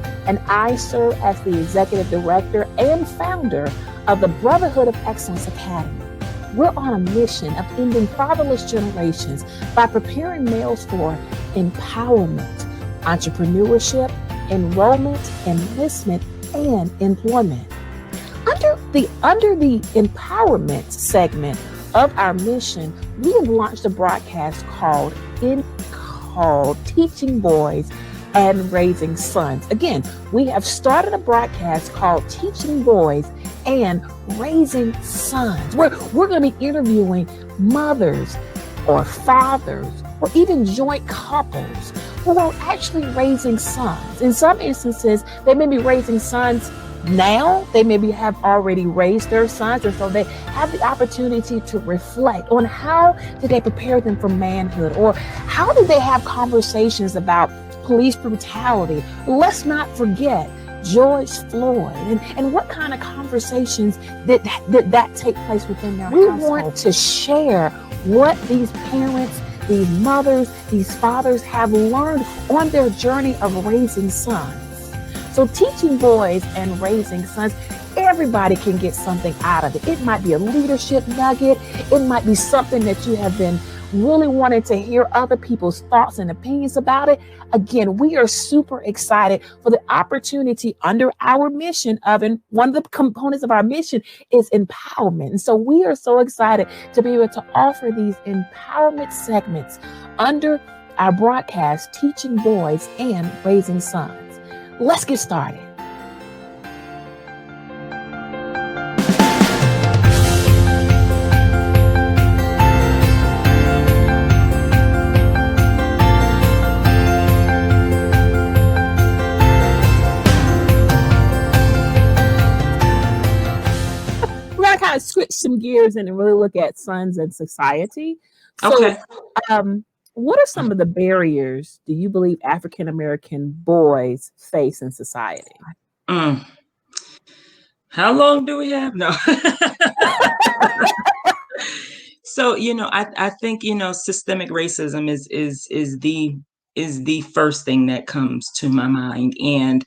Cameron-Cole, and I serve as the executive director and founder of the Brotherhood of Excellence Academy. We're on a mission of ending fatherless generations by preparing males for empowerment, entrepreneurship, enrollment, enlistment, and employment. Under the empowerment segment of our mission, we have launched a broadcast called Teaching Boys and Raising Sons. Again, we have started a broadcast called Teaching Boys and Raising Sons. We're going to be interviewing mothers or fathers or even joint couples who are actually raising sons. In some instances, they may be raising sons now. They maybe have already raised their sons, and so they have the opportunity to reflect on how did they prepare them for manhood, or how did they have conversations about police brutality. Let's not forget George Floyd, and what kind of conversations did that take place within their household. We want to share what these parents, these mothers, these fathers have learned on their journey of raising sons. So Teaching Boys and Raising Sons, everybody can get something out of it. It might be a leadership nugget. It might be something that you have been really wanting to hear other people's thoughts and opinions about it. Again, we are super excited for the opportunity under our mission and one of the components of our mission is empowerment. And so we are so excited to be able to offer these empowerment segments under our broadcast, Teaching Boys and Raising Sons. Let's get started. Kind of switch some gears and really look at sons and society. So, what are some of the barriers do you believe African American boys face in society? How long do we have? No. So, I think, systemic racism is the first thing that comes to my mind. And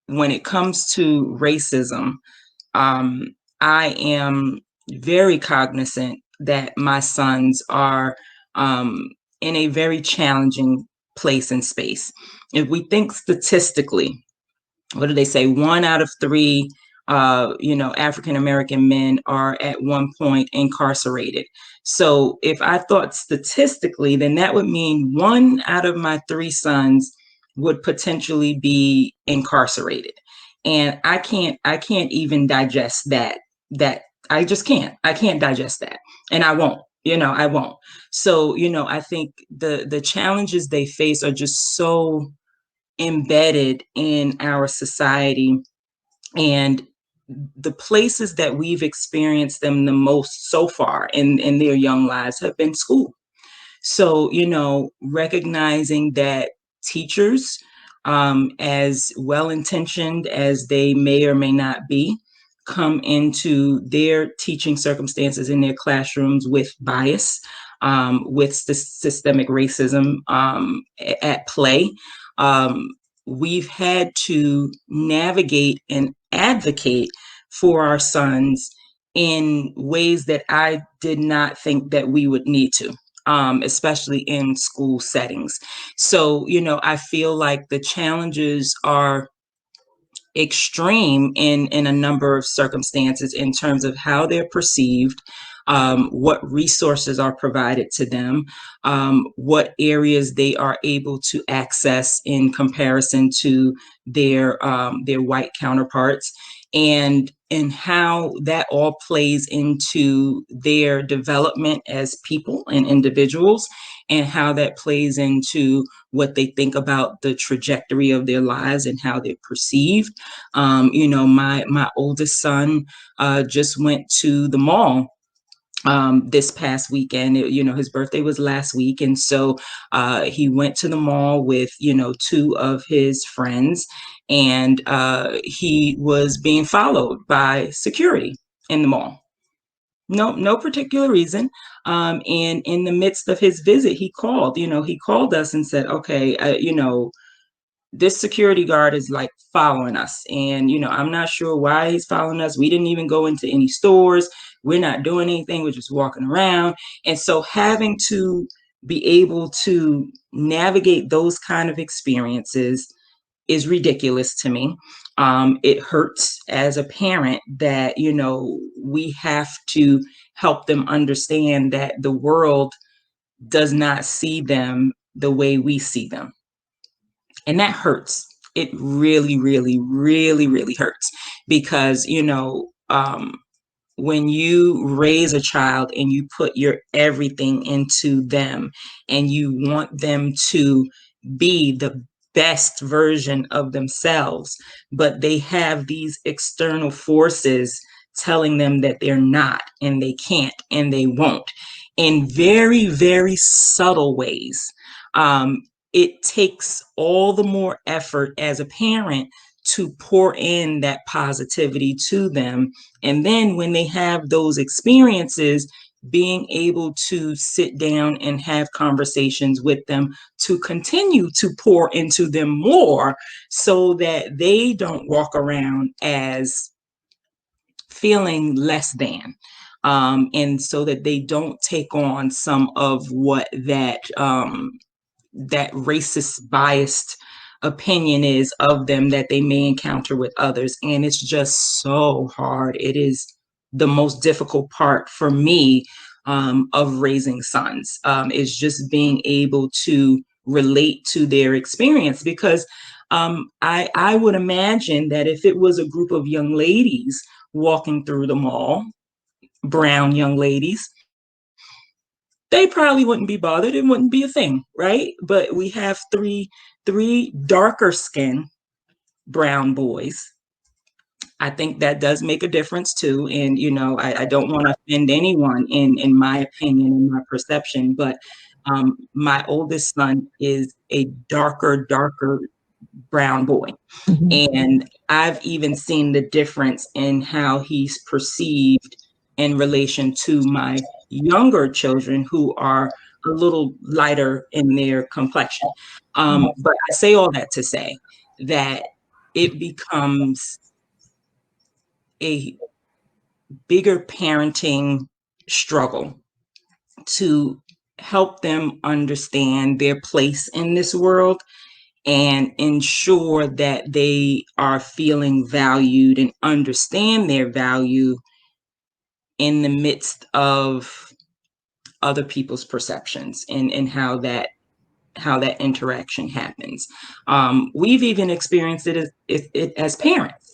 when it comes to racism, I am very cognizant that my sons are in a very challenging place and space. If we think statistically, what do they say? 1 out of 3, African American men are at one point incarcerated. So if I thought statistically, then that would mean 1 out of my 3 sons would potentially be incarcerated. And I can't even digest that I just can't. I can't digest that. And I won't. I won't. So, I think the challenges they face are just so embedded in our society, and the places that we've experienced them the most so far in their young lives have been school. So, recognizing that teachers, as well-intentioned as they may or may not be, come into their teaching circumstances in their classrooms with bias, with systemic racism at play. We've had to navigate and advocate for our sons in ways that I did not think that we would need to. Especially in school settings. So, I feel like the challenges are extreme in a number of circumstances in terms of how they're perceived, what resources are provided to them, what areas they are able to access in comparison to their white counterparts, and how that all plays into their development as people and individuals, and how that plays into what they think about the trajectory of their lives and how they're perceived. My oldest son just went to the mall this past weekend. His birthday was last week. And so he went to the mall with, 2 of his friends, and he was being followed by security in the mall. No particular reason. And in the midst of his visit, he called us and said, okay, this security guard is like following us. And, I'm not sure why he's following us. We didn't even go into any stores. We're not doing anything. We're just walking around. And so having to be able to navigate those kind of experiences is ridiculous to me. It hurts as a parent that, we have to help them understand that the world does not see them the way we see them. And that hurts. It really, really, really, really hurts because, when you raise a child and you put your everything into them and you want them to be the best version of themselves, but they have these external forces telling them that they're not and they can't and they won't in very, very subtle ways. Um, it takes all the more effort as a parent to pour in that positivity to them. And then when they have those experiences, being able to sit down and have conversations with them to continue to pour into them more so that they don't walk around as feeling less than. And so that they don't take on some of what that racist biased opinion is of them that they may encounter with others. And it's just so hard. It is the most difficult part for me, of raising sons, is just being able to relate to their experience because I would imagine that if it was a group of young ladies walking through the mall, brown young ladies, they probably wouldn't be bothered. It wouldn't be a thing, right? But we have three darker skinned brown boys. I think that does make a difference too. And I don't want to offend anyone in my opinion and my perception, but my oldest son is a darker brown boy. Mhm. And I've even seen the difference in how he's perceived in relation to my younger children who are a little lighter in their complexion. But I say all that to say that it becomes a bigger parenting struggle to help them understand their place in this world and ensure that they are feeling valued and understand their value in the midst of other people's perceptions and how that interaction happens. We've even experienced it as parents.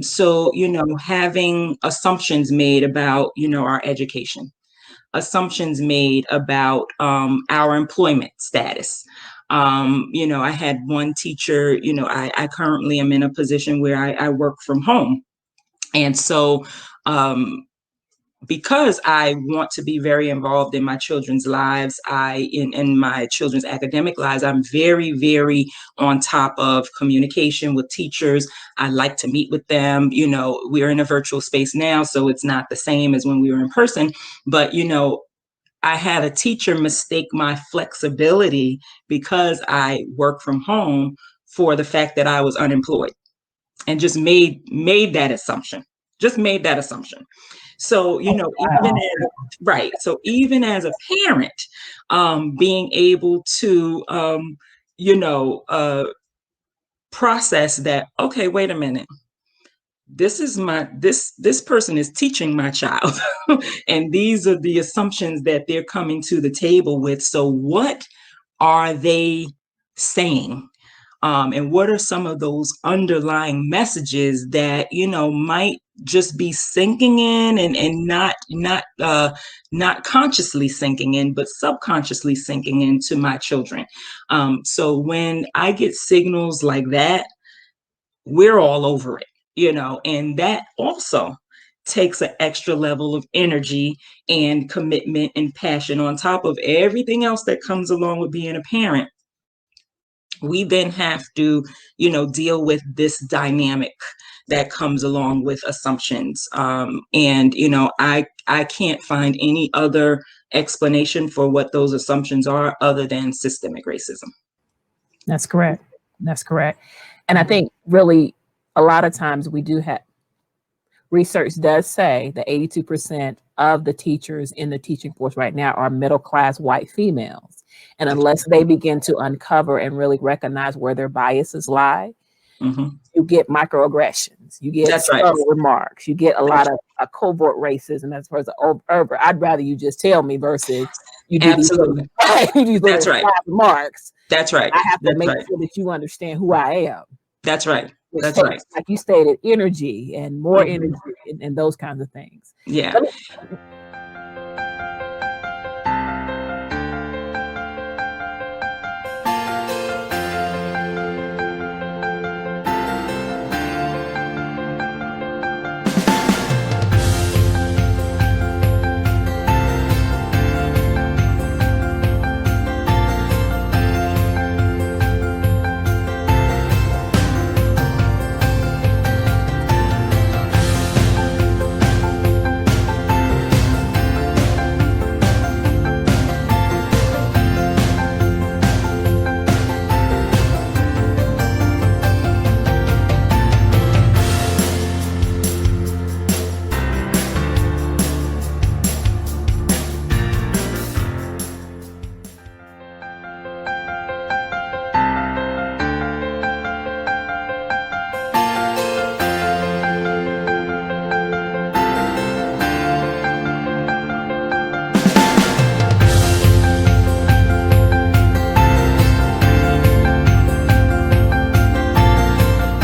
So having assumptions made about our education, assumptions made about our employment status. I had one teacher, I currently am in a position where I work from home. And so, because I want to be very involved in my children's lives, in my children's academic lives, I'm very, very on top of communication with teachers. I like to meet with them. We're in a virtual space now, so it's not the same as when we were in person. But I had a teacher mistake my flexibility because I work from home for the fact that I was unemployed, and just made that assumption. Just made that assumption. So, even Wow. as right. So even as a parent, being able to you know, uh process that, okay, wait a minute. This person is teaching my child and these are the assumptions that they're coming to the table with. So what are they saying? And what are some of those underlying messages that might just be sinking in and not consciously sinking in, but subconsciously sinking into my children. So when I get signals like that, we're all over it, and that also takes an extra level of energy and commitment and passion on top of everything else that comes along with being a parent. We then have to, deal with this dynamic that comes along with assumptions. And, I can't find any other explanation for what those assumptions are other than systemic racism. That's correct. That's correct. And I think really a lot of times we do have research does say that 82% of the teachers in the teaching force right now are middle class white females. And unless they begin to uncover and really recognize where their biases lie, Hmm. you get microaggressions, you get That's right. subtle remarks, you get a That's lot of covert racism as far as over. I'd rather you just tell me versus you do these little, absolutely. you do these little That's right. sly remarks. That's right. I have to That's make right. sure that you understand who I am, That's right. which That's right. takes, like you stated, energy and more energy Hmm. and those kinds of things. Yeah. Let me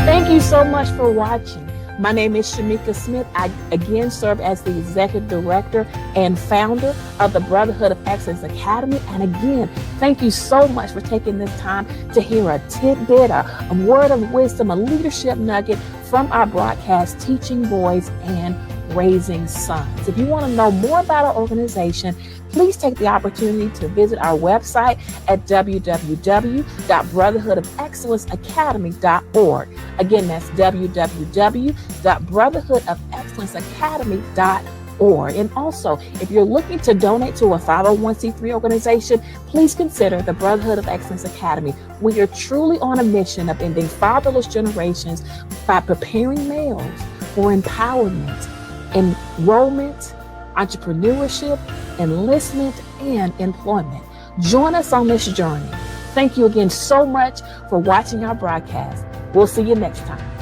Thank you so much for watching. My name is Shamika Smith. I again serve as the Executive Director and founder of the Brotherhood of Excellence Academy. And again, thank you so much for taking this time to hear a tidbit, a word of wisdom, a leadership nugget from our broadcast, Teaching Boys and Raising Sons. If you want to know more about our organization, please take the opportunity to visit our website at www.brotherhoodofexcellenceacademy.org. Again, that's www.brotherhoodofexcellenceacademy.org. And also, if you're looking to donate to a 501c3 organization, please consider the Brotherhood of Excellence Academy. We are truly on a mission of ending fatherless generations by preparing males for empowerment, enrollment, entrepreneurship, enlistment, and employment. Join us on this journey. Thank you again so much for watching our broadcast. We'll see you next time.